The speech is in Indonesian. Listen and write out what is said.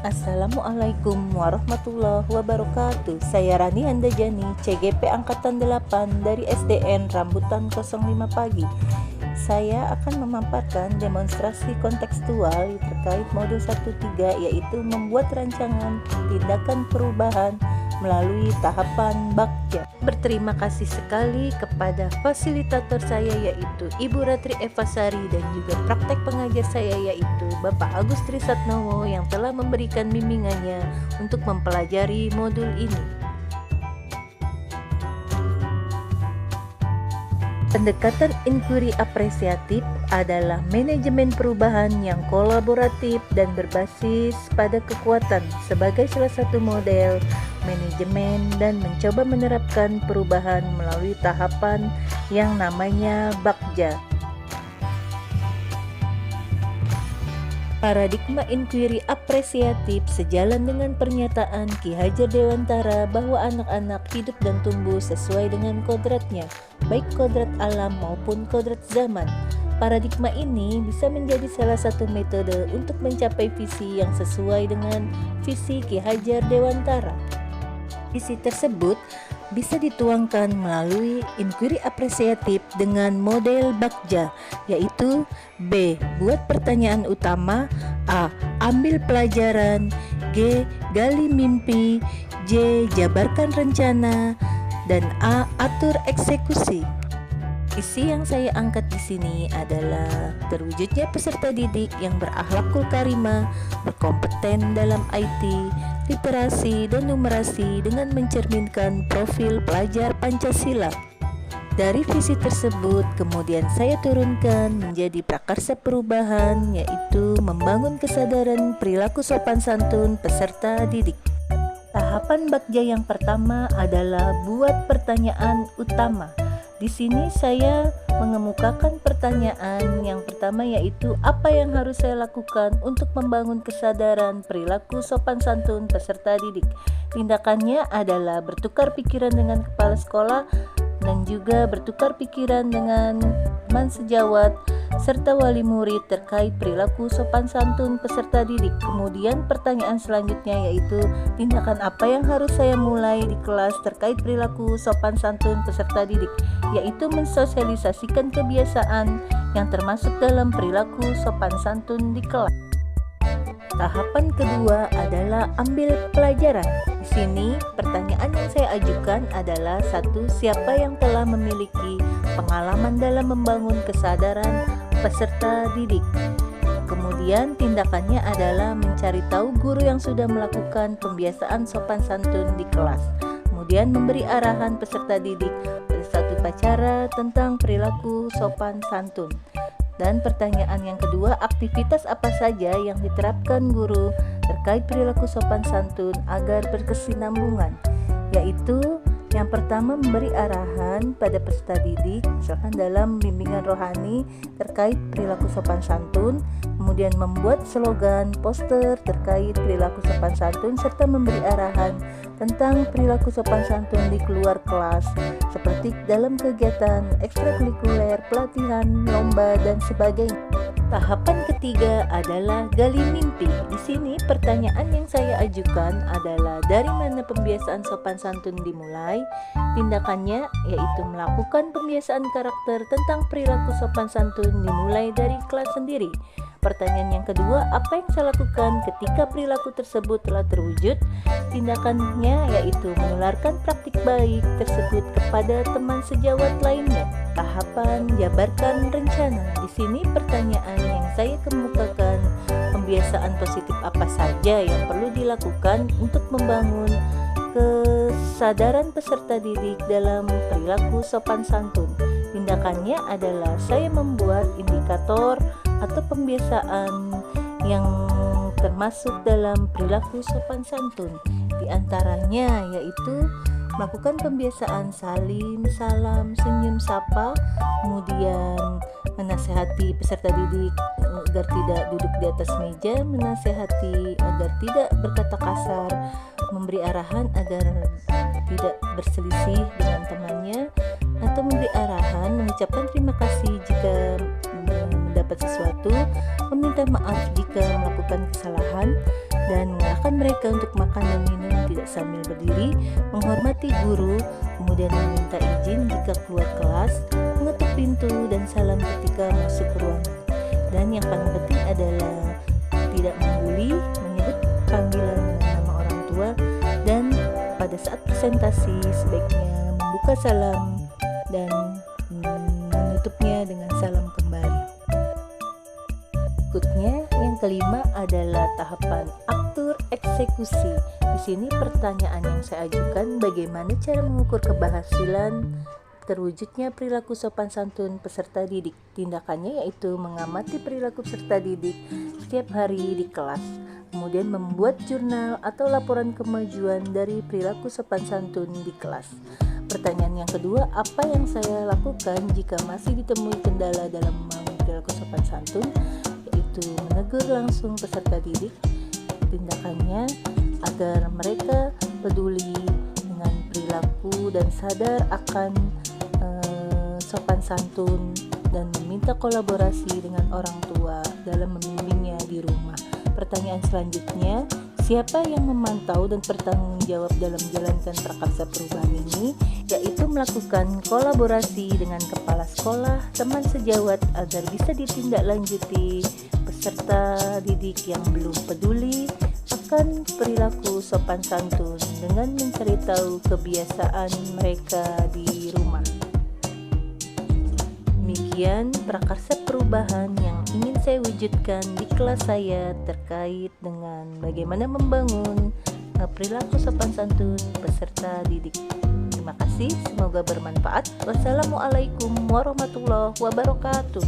Assalamualaikum warahmatullahi wabarakatuh. Saya Rani Handajani, CGP Angkatan 8 dari SDN Rambutan 05 Pagi. Saya akan memaparkan demonstrasi kontekstual terkait modul 1.3, yaitu membuat rancangan tindakan perubahan melalui tahapan Bagja. Berterima kasih sekali kepada fasilitator saya, yaitu Ibu Ratri Evasari, dan juga praktek pengajar saya, yaitu Bapak Agus Trisatnowo, yang telah memberikan bimbingannya untuk mempelajari modul ini. Pendekatan inquiry apresiatif adalah manajemen perubahan yang kolaboratif dan berbasis pada kekuatan sebagai salah satu model manajemen, dan mencoba menerapkan perubahan melalui tahapan yang namanya Bagja. Paradigma inquiry apresiatif sejalan dengan pernyataan Ki Hajar Dewantara bahwa anak-anak hidup dan tumbuh sesuai dengan kodratnya, baik kodrat alam maupun kodrat zaman. Paradigma ini bisa menjadi salah satu metode untuk mencapai visi yang sesuai dengan visi Ki Hajar Dewantara. Visi tersebut bisa dituangkan melalui inquiry apresiatif dengan model Bagja, yaitu B. Buat pertanyaan utama, A. Ambil pelajaran, G. Gali mimpi, J. Jabarkan rencana, dan A. Atur eksekusi. Isi yang saya angkat di sini adalah terwujudnya peserta didik yang berakhlakul karimah, berkompeten dalam IT, literasi, dan numerasi dengan mencerminkan profil pelajar Pancasila. Dari visi tersebut kemudian saya turunkan menjadi prakarsa perubahan, yaitu membangun kesadaran perilaku sopan santun peserta didik. Tahapan Bagja yang pertama adalah buat pertanyaan utama. Di sini saya mengemukakan pertanyaan yang pertama, yaitu apa yang harus saya lakukan untuk membangun kesadaran perilaku sopan santun peserta didik. Tindakannya adalah bertukar pikiran dengan kepala sekolah dan juga bertukar pikiran dengan teman sejawat serta wali murid terkait perilaku sopan santun peserta didik. Kemudian pertanyaan selanjutnya yaitu tindakan apa yang harus saya mulai di kelas terkait perilaku sopan santun peserta didik, yaitu mensosialisasikan kebiasaan yang termasuk dalam perilaku sopan santun di kelas. Tahapan kedua adalah ambil pelajaran. Di sini pertanyaan yang saya ajukan adalah satu, siapa yang telah memiliki pengalaman dalam membangun kesadaran peserta didik. Kemudian tindakannya adalah mencari tahu guru yang sudah melakukan pembiasaan sopan santun di kelas. Kemudian memberi arahan peserta didik pada satu upacara tentang perilaku sopan santun. Dan pertanyaan yang kedua, aktivitas apa saja yang diterapkan guru terkait perilaku sopan santun agar berkesinambungan, yaitu yang pertama memberi arahan pada peserta didik, misalkan dalam bimbingan rohani terkait perilaku sopan santun, kemudian membuat slogan, poster terkait perilaku sopan santun, serta memberi arahan tentang perilaku sopan santun di luar kelas, seperti dalam kegiatan ekstrakurikuler, pelatihan, lomba, dan sebagainya. Tahapan ketiga adalah gali mimpi. Di sini pertanyaan yang saya ajukan adalah dari mana pembiasaan sopan santun dimulai. Tindakannya yaitu melakukan pembiasaan karakter tentang perilaku sopan santun dimulai dari kelas sendiri. Pertanyaan yang kedua, apa yang saya lakukan ketika perilaku tersebut telah terwujud? Tindakannya yaitu menularkan praktik baik tersebut kepada teman sejawat lainnya. Tahapan jabarkan rencana. Di sini pertanyaan yang saya kemukakan, pembiasaan positif apa saja yang perlu dilakukan untuk membangun kesadaran peserta didik dalam perilaku sopan santun. Tindakannya adalah saya membuat indikator atau pembiasaan yang termasuk dalam perilaku sopan santun. Di antaranya yaitu melakukan pembiasaan salim, salam, senyum, sapa, kemudian menasehati peserta didik agar tidak duduk di atas meja, menasehati agar tidak berkata kasar, memberi arahan agar tidak berselisih dengan temannya, atau memberi arahan mengucapkan terima kasih jika mendapat sesuatu, meminta maaf jika melakukan kesalahan, dan mempersilahkan mereka untuk makan dan minum tidak sambil berdiri, menghormati guru, kemudian meminta izin jika keluar kelas, mengetuk pintu dan salam ketika masuk ke ruangan. Dan yang paling penting adalah tidak membuli, menyebut panggilan dengan nama orang tua, dan pada saat presentasi sebaiknya membuka salam dan menutupnya dengan salam kembali. Berikutnya, yang kelima adalah tahapan aktur eksekusi. Di sini pertanyaan yang saya ajukan, bagaimana cara mengukur keberhasilan terwujudnya perilaku sopan santun peserta didik. Tindakannya yaitu mengamati perilaku peserta didik setiap hari di kelas, kemudian membuat jurnal atau laporan kemajuan dari perilaku sopan santun di kelas. Pertanyaan yang kedua, apa yang saya lakukan jika masih ditemui kendala dalam membangun perilaku sopan santun? Yaitu menegur langsung peserta didik. Tindakannya agar mereka peduli dengan perilaku dan sadar akan sopan santun dan meminta kolaborasi dengan orang tua dalam membimbingnya di rumah. Pertanyaan selanjutnya, siapa yang memantau dan bertanggung jawab dalam menjalankan prakarsa perubahan ini? Yaitu melakukan kolaborasi dengan kepala sekolah, teman sejawat agar bisa ditindaklanjuti peserta didik yang belum peduli akan perilaku sopan santun dengan mencari tahu kebiasaan mereka di rumah. Demikian prakarsa perubahan yang ingin saya wujudkan di kelas saya terkait dengan bagaimana membangun perilaku sopan santun peserta didik. Terima kasih, semoga bermanfaat. Wassalamualaikum warahmatullahi wabarakatuh.